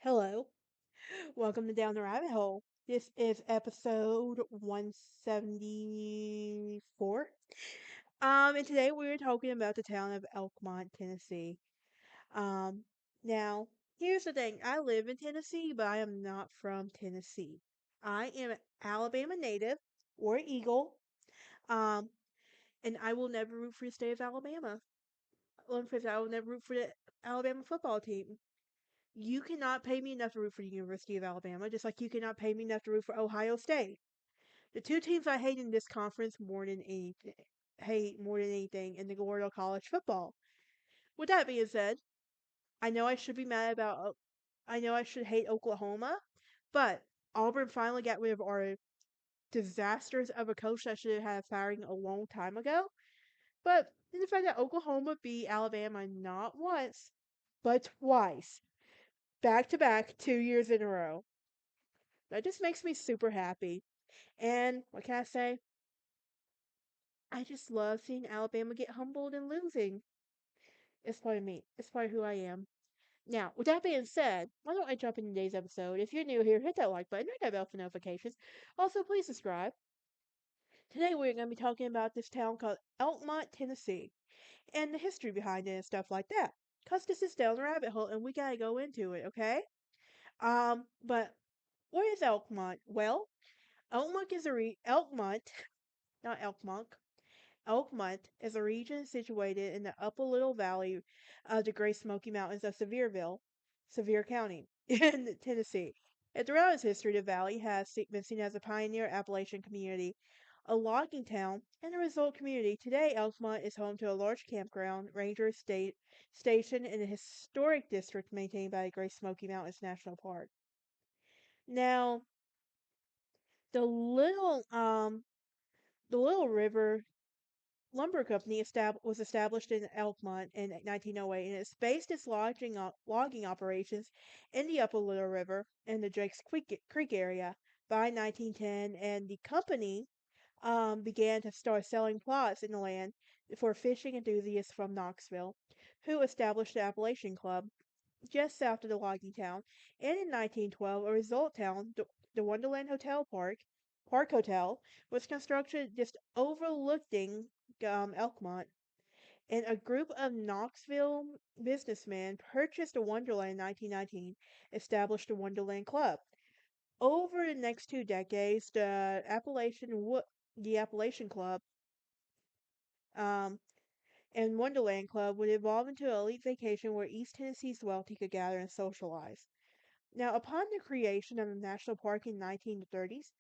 Hello, welcome to Down the Rabbit Hole. This is episode 174. And today we're talking about the town of Elkmont, Tennessee. Um, Now, here's the thing. I live in Tennessee, but I am not from Tennessee. I am an Alabama native or Eagle. Um, and I will never root for the state of Alabama. I will never root for the Alabama football team. You cannot pay me enough to root for the University of Alabama, just like you cannot pay me enough to root for Ohio State. The two teams I hate in this conference more than anything in the world of college football. With that being said, I know I should be mad about I know I should hate Oklahoma, but Auburn finally got rid of our disasters of a coach that should have had firing a long time ago. But the fact that Oklahoma beat Alabama not once, but twice, back to back, 2 years in a row. That just makes me super happy. And what can I say? I just love seeing Alabama get humbled and losing. It's part of me. It's part of who I am. Now, with that being said, why don't I jump into today's episode? If you're new here, hit that like button, ring that bell for notifications. Also, please subscribe. Today, we're going to be talking about this town called Elkmont, Tennessee, and the history behind it and stuff like that. Because this is down the rabbit hole, and we got to go into it, okay? But where is Elkmont? Well, Elkmont, not Elkmont. Elkmont is a region situated in the upper Little Valley of the Great Smoky Mountains of Sevier County, in Tennessee. And throughout its history, the valley has been seen as a pioneer Appalachian community, a logging town, and a resort community. Today, Elkmont is home to a large campground, station, and a historic district maintained by the Great Smoky Mountains National Park. Now, the Little River Lumber Company was established in Elkmont in 1908, and it based its logging operations in the Upper Little River and the Creek area by 1910, and the company began to start selling plots in the land for fishing enthusiasts from Knoxville, who established the Appalachian Club just south of the logging town. And in 1912, a result town, the Wonderland Park Hotel, was constructed just overlooking Elkmont. And a group of Knoxville businessmen purchased a Wonderland in 1919, established the Wonderland Club. Over the next 2 decades, the Appalachian Club um, and Wonderland Club would evolve into an elite vacation where East Tennessee's wealthy could gather and socialize. Now, upon the creation of the national park in 1930s,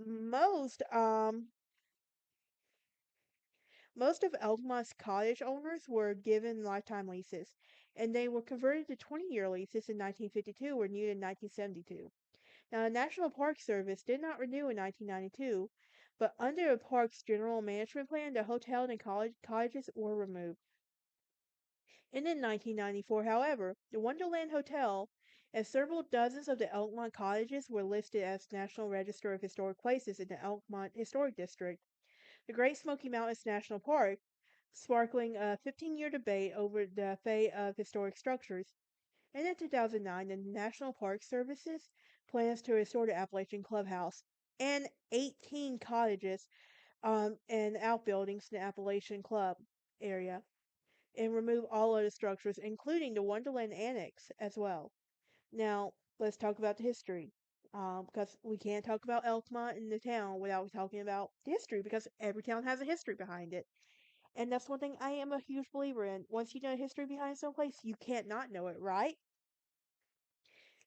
most um most of Elkmont's cottage owners were given lifetime leases, and they were converted to 20-year leases in 1952 or renewed in 1972. Now, the National Park Service did not renew in 1992, but under the park's general management plan, the hotel and cottages were removed. And in 1994, however, the Wonderland Hotel and several dozens of the Elkmont cottages were listed as National Register of Historic Places in the Elkmont Historic District. The Great Smoky Mountains National Park, sparkling a 15-year debate over the fate of historic structures. And in 2009, the National Park Services plans to restore the Appalachian Clubhouse and 18 cottages and outbuildings in the Appalachian Club area and remove all other structures, including the Wonderland Annex as well. Now, let's talk about the history. Because we can't talk about Elkmont in the town without talking about the history, because every town has a history behind it. And that's one thing I am a huge believer in. Once you know the history behind some place, you can't not know it, right?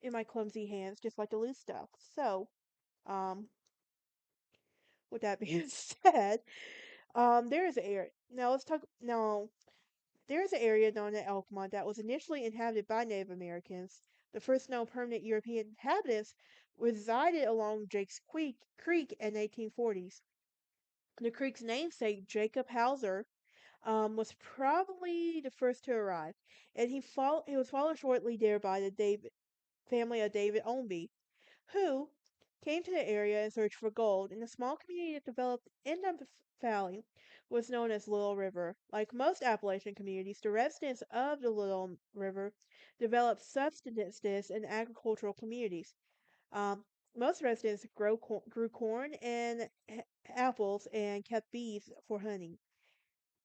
In my clumsy hands, just like to lose stuff. So, um, with that being said, there is an area. Now let's talk. Now there is an area known as Elkmont that was initially inhabited by Native Americans. The first known permanent European inhabitants resided along Creek in the 1840s. The creek's namesake, Jacob Hauser, was probably the first to arrive, and he was followed shortly there by the David family of David Ownby, who came to the area in search for gold, and a small community that developed in the valley was known as Little River. Like most Appalachian communities, the residents of the Little River developed subsistences and agricultural communities. Um, most residents grew corn and apples and kept bees for honey.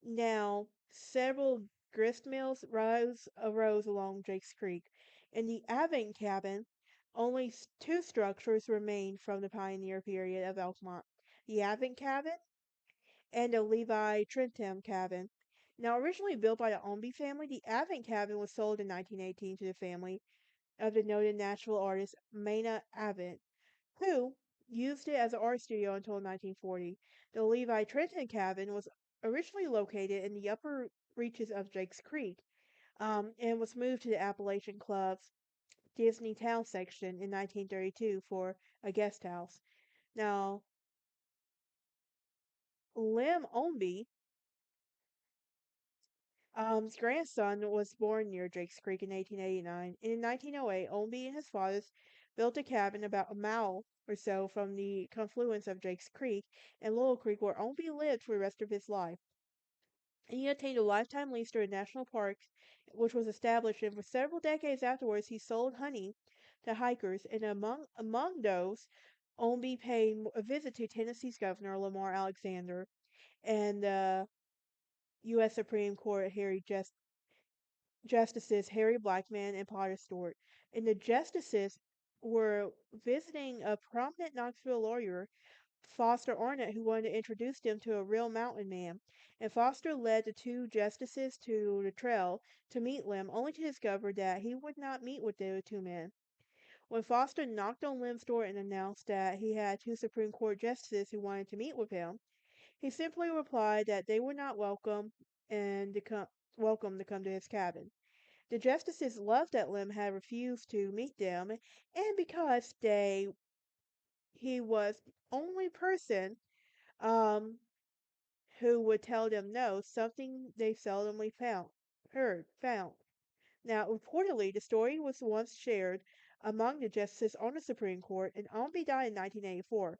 Now, several grist mills arose along Jake's Creek. In the Avon cabin, only two structures remained from the pioneer period of Elkmont: the Avon cabin and the Levi Trentham cabin. Now, originally built by the Omby family, the Avon cabin was sold in 1918 to the family of the noted natural artist Maina Avon, who used it as an art studio until 1940. The Levi Trenton cabin was originally located in the upper reaches of Jake's Creek, and was moved to the Appalachian Club's Disney Town section in 1932 for a guest house. Now, Lem Omby, his grandson, was born near Jake's Creek in 1889. In 1908, Omby and his fathers built a cabin about a mile or so from the confluence of Jake's Creek and Little Creek, where Omby lived for the rest of his life. He obtained a lifetime lease to a national park, which was established, and for several decades afterwards, he sold honey to hikers. And among those, Omby paid a visit to Tennessee's Governor Lamar Alexander and U.S. Supreme Court Justices Harry Blackman and Potter Stewart. And the justices were visiting a prominent Knoxville lawyer, Foster Arnott, who wanted to introduce them to a real mountain man. And Foster led the two justices to the trail to meet Lim, only to discover that he would not meet with the two men. When Foster knocked on Lim's door and announced that he had two Supreme Court justices who wanted to meet with him, he simply replied that they were not welcome to come to his cabin. The justices loved that Lim had refused to meet them, and because he was the only person um, who would tell them no, something they seldomly found. Now, reportedly, the story was once shared among the justices on the Supreme Court, and Allenby died in 1984.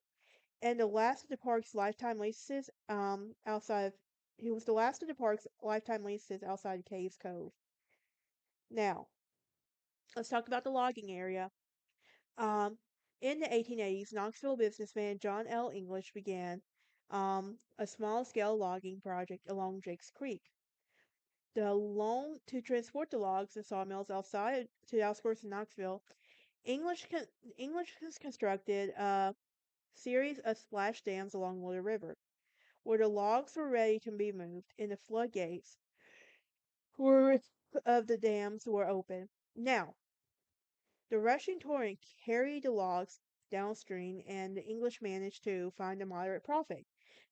And the last of the park's lifetime leases, outside of, he was the last of the park's lifetime leases outside of Caves Cove. Now, let's talk about the logging area. Um, in the 1880s, Knoxville businessman John L. English began a small scale logging project along Jake's Creek. The loan to transport the logs and sawmills outside to the outskirts of Knoxville, English English has constructed a series of splash dams along the river, where the logs were ready to be moved, and the floodgates were of the dams were open. Now, the rushing torrent carried the logs downstream, and the English managed to find a moderate profit.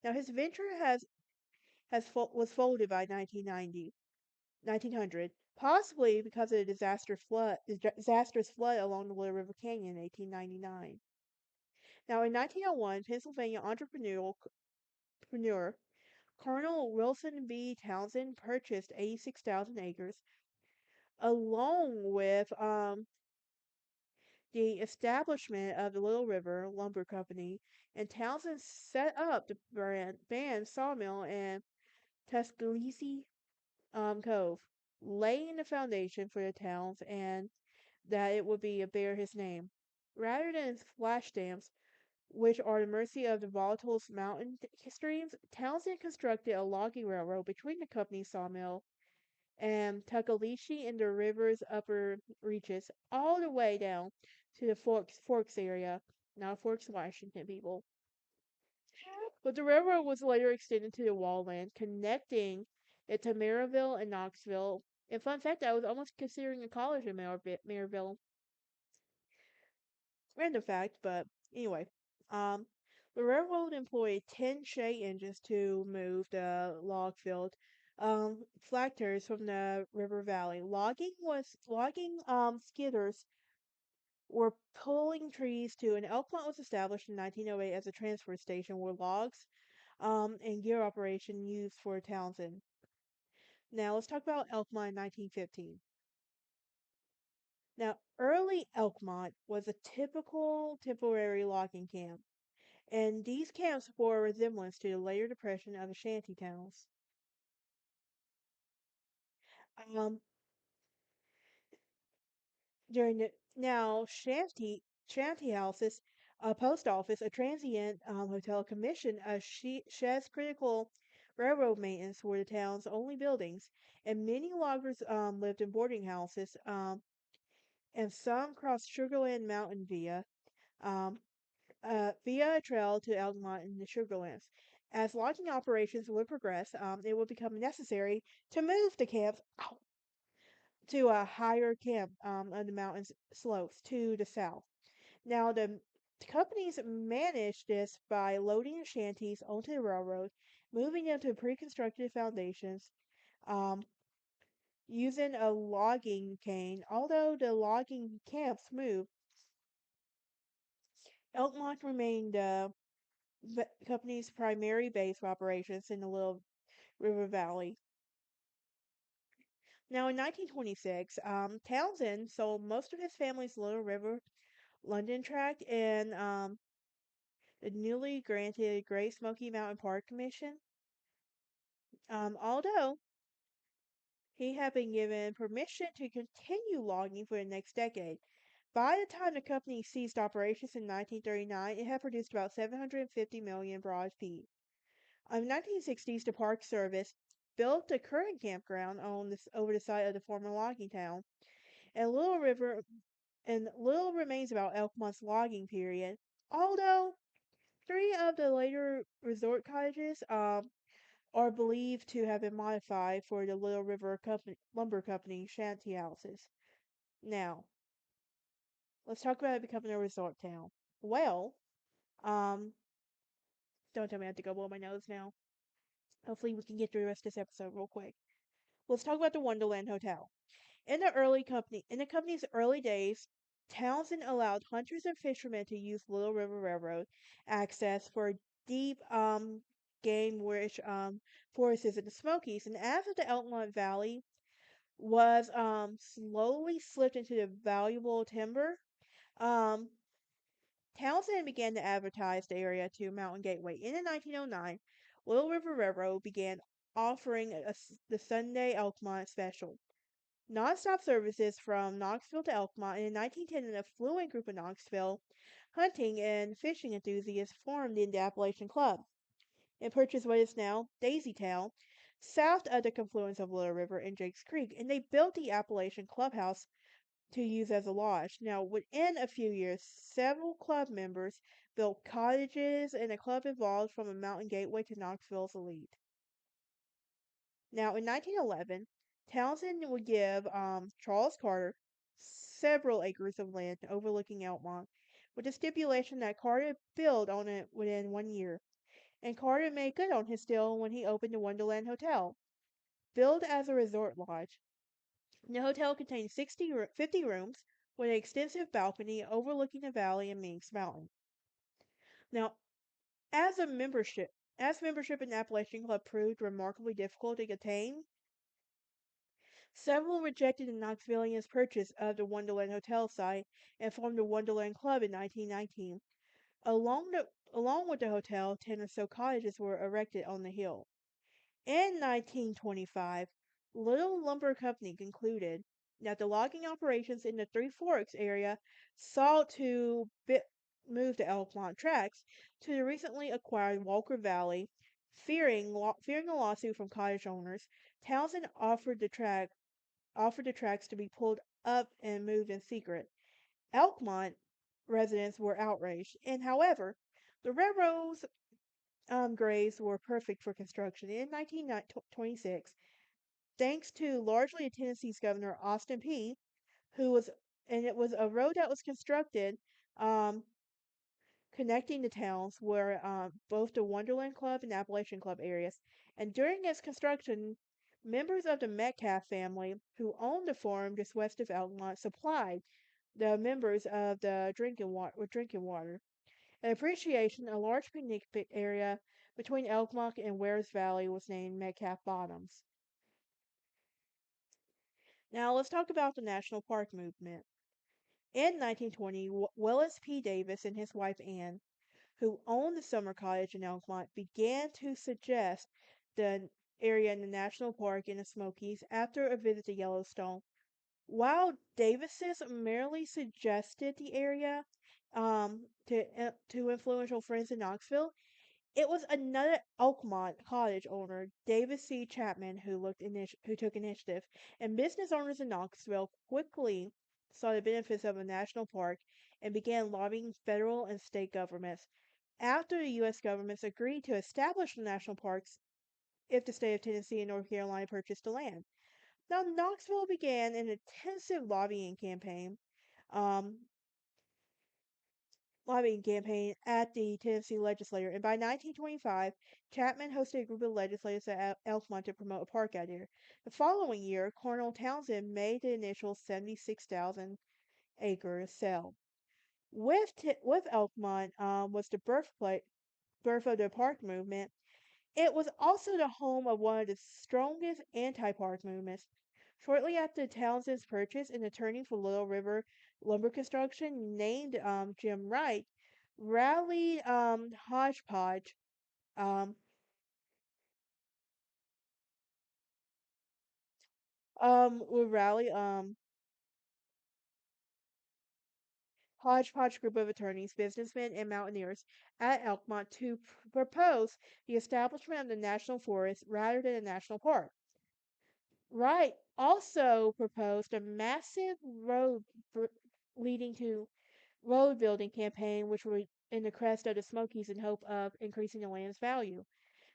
Now, his venture was folded by 1900, possibly because of the disastrous flood along the Little River Canyon in 1899. Now, in 1901, Pennsylvania entrepreneur Colonel Wilson B. Townsend purchased 86,000 acres, along with the establishment of the Little River Lumber Company, and Townsend set up the band sawmill in Tuscaloosa Cove, laying the foundation for the towns and that it would be bear his name. Rather than splash dams, which are the mercy of the volatile mountain streams, Townsend constructed a logging railroad between the company's sawmill and Tuckaleechee in the river's upper reaches, all the way down to the Forks area, now Forks, Washington, people. But the railroad was later extended to the Wallland, connecting it to Maryville and Knoxville. And fun fact, I was almost considering a college in Maryville. Random fact, but anyway. Um, the railroad employed 10 shay engines to move the log filled flagters from the river valley. Logging skidders were pulling trees too, and Elkmont was established in 1908 as a transfer station where logs and gear operation used for Townsend. Now let's talk about Elkmont in 1915. Now, early Elkmont was a typical temporary logging camp, and these camps bore a resemblance to the later depression of the shanty towns. Um, during the now shanty houses, a post office, a transient hotel commission, sheds critical railroad maintenance were the town's only buildings, and many loggers lived in boarding houses, and some crossed Sugarland Mountain um, via a trail to Elkmont in the Sugarlands. As logging operations would progress, it would become necessary to move the camps to a higher camp on the mountain slopes to the south. Now, the companies managed this by loading the shanties onto the railroad, moving them to pre-constructed foundations, um, using a logging cane. Although the logging camps moved, Elkmont remained the company's primary base of operations in the Little River Valley. Now, in 1926, Townsend sold most of his family's Little River London tract and the newly granted Great Smoky Mountain Park Commission. Although he had been given permission to continue logging for the next decade. By the time the company ceased operations in 1939, it had produced about 750 million broad feet. In the 1960s, the Park Service built the current campground on this over the site of the former logging town, and little remains about Elkmont's logging period. Although three of the later resort cottages are believed to have been modified for the Little River Lumber Company shanty houses. Now, let's talk about it becoming a resort town. Well, um, don't tell me I have to go blow my nose now. Hopefully, we can get through the rest of this episode real quick. Let's talk about the Wonderland Hotel. In the company's early days, Townsend allowed hunters and fishermen to use Little River Railroad access for deep game rich forests in the Smokies. And as the Elkmont Valley was slowly slipped into the valuable timber, um, Townsend began to advertise the area to Mountain Gateway. In the 1909, Little River Railroad began offering the Sunday Elkmont special. Non-stop services from Knoxville to Elkmont, and in 1910 an affluent group of Knoxville hunting and fishing enthusiasts formed the Appalachian Club and purchased what is now Daisytown, south of the confluence of Little River and Jake's Creek, and they built the Appalachian Clubhouse to use as a lodge. Now, within a few years, several club members built cottages, and the club evolved from a mountain gateway to Knoxville's elite. Now, in 1911, Townsend would give Charles Carter several acres of land overlooking Elkmont, with the stipulation that Carter build on it within 1 year. And Carter made good on his deal when he opened the Wonderland Hotel, billed as a resort lodge. The hotel contained 50 rooms with an extensive balcony overlooking the valley and Minks Mountain. Now, as a membership, as membership in the Appalachian Club proved remarkably difficult to attain, several rejected the Knoxvillians' purchase of the Wonderland Hotel site and formed the Wonderland Club in 1919. Along with the hotel, 10 or so cottages were erected on the hill. In 1925, Little Lumber Company concluded that the logging operations in the Three Forks area sought to move the Elkmont tracks to the recently acquired Walker Valley. Fearing a lawsuit from cottage owners, Townsend offered the tracks to be pulled up and moved in secret. Elkmont residents were outraged, and however, the railroad's grades were perfect for construction. In 1926, thanks to largely Tennessee's Governor Austin Peay, who was, and it was a road that was constructed um, connecting the towns were both the Wonderland Club and Appalachian Club areas. And during its construction, members of the Metcalf family, who owned the farm just west of Elkmont, supplied the members of the drinking water with drinking water. In appreciation, a large area between Elkmont and Wares Valley was named Metcalf Bottoms. Now let's talk about the national park movement. In 1920, Willis P. Davis and his wife Anne, who owned the summer cottage in Elkmont, began to suggest the area in the national park in the Smokies after a visit to Yellowstone. While Davises merely suggested the area to influential friends in Knoxville, it was another Elkmont cottage owner, Davis C. Chapman, who took initiative, and business owners in Knoxville quickly saw the benefits of a national park and began lobbying federal and state governments. After the U.S. governments agreed to establish the national parks if the state of Tennessee and North Carolina purchased the land. Now, Knoxville began an intensive um, lobbying campaign at the Tennessee legislature, and by 1925, Chapman hosted a group of legislators at Elkmont to promote a park idea. The following year, Colonel Townsend made the initial 76,000 acre sale. With Elkmont was the birth of the park movement. It was also the home of one of the strongest anti-park movements. Shortly after Townsend's purchase, an attorney for Little River lumber construction named Jim Wright rallied um, would rally hodgepodge group of attorneys, businessmen, and mountaineers at Elkmont to propose the establishment of the national forest rather than a national park. Wright also proposed a massive leading to road building campaign, which were in the crest of the Smokies in hope of increasing the land's value.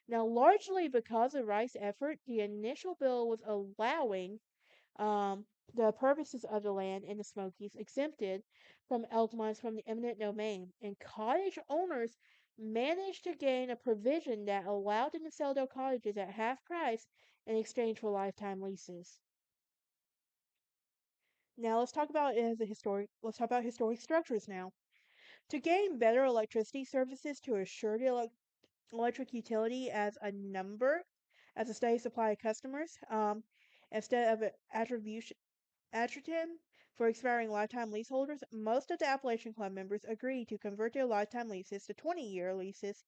Now, largely because of Wright's effort, the initial bill was allowing um, the purposes of the land in the Smokies exempted from elk mines from the eminent domain, and cottage owners managed to gain a provision that allowed them to sell their cottages at half price in exchange for lifetime leases. Now let's talk about historic structures now. To gain better electricity services to assure the electric utility as a steady supply of customers, instead of an attribution for expiring lifetime leaseholders, most of the Appalachian Club members agreed to convert their lifetime leases to 20-year leases,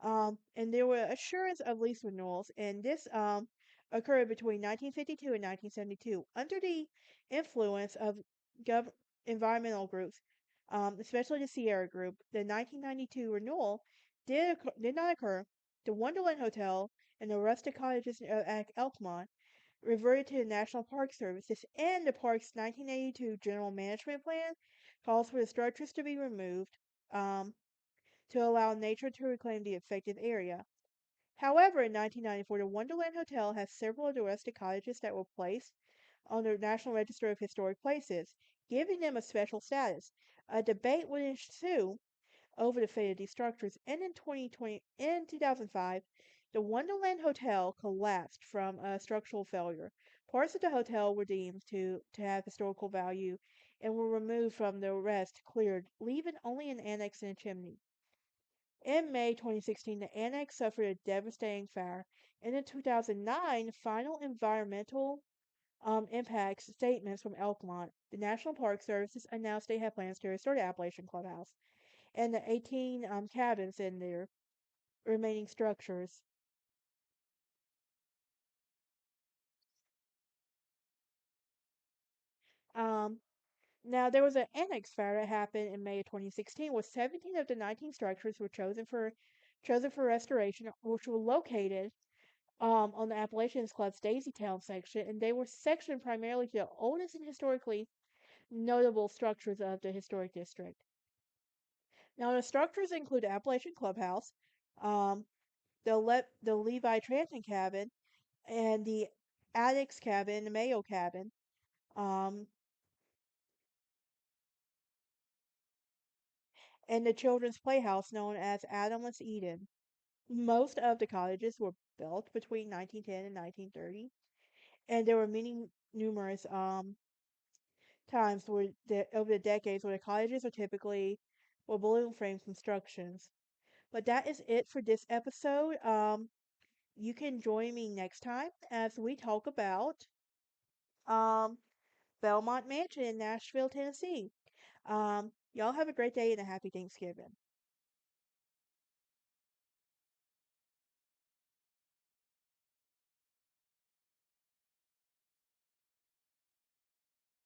and there were assurance of lease renewals, and this occurred between 1952 and 1972 under the influence of gov- environmental groups, especially the Sierra Group. The 1992 renewal did not occur. The Wonderland Hotel and the rustic cottages at Elkmont reverted to the National Park Services, and the park's 1982 General Management Plan calls for the structures to be removed. To allow nature to reclaim the affected area. However, in 1994, the Wonderland Hotel has several of the rustic cottages that were placed on the National Register of Historic Places, giving them a special status. A debate would ensue over the fate of these structures, and in 2005, the Wonderland Hotel collapsed from a structural failure. Parts of the hotel were deemed to have historical value and were removed from the rest, cleared, leaving only an annex and a chimney. In May 2016, the annex suffered a devastating fire, and in 2009, final environmental impact statements from Elkmont, the National Park Services announced they have plans to restore the Appalachian Clubhouse and the 18 cabins in their remaining structures. Um, Now, there was an annex fire that happened in May of 2016, where 17 of the 19 structures were chosen for restoration, which were located on the Appalachians Club's Daisy Town section, and they were sectioned primarily to the oldest and historically notable structures of the historic district. Now, the structures include the Appalachian Clubhouse, um, the Levi Transit Cabin, and the Addicts Cabin, the Mayo Cabin, um, and the children's playhouse known as Adamless Eden. Most of the cottages were built between 1910 and 1930, and there were many numerous times over the decades where the cottages are typically balloon frame constructions. But that is it for this episode. You can join me next time as we talk about um, Belmont Mansion in Nashville, Tennessee. Y'all have a great day and a happy Thanksgiving.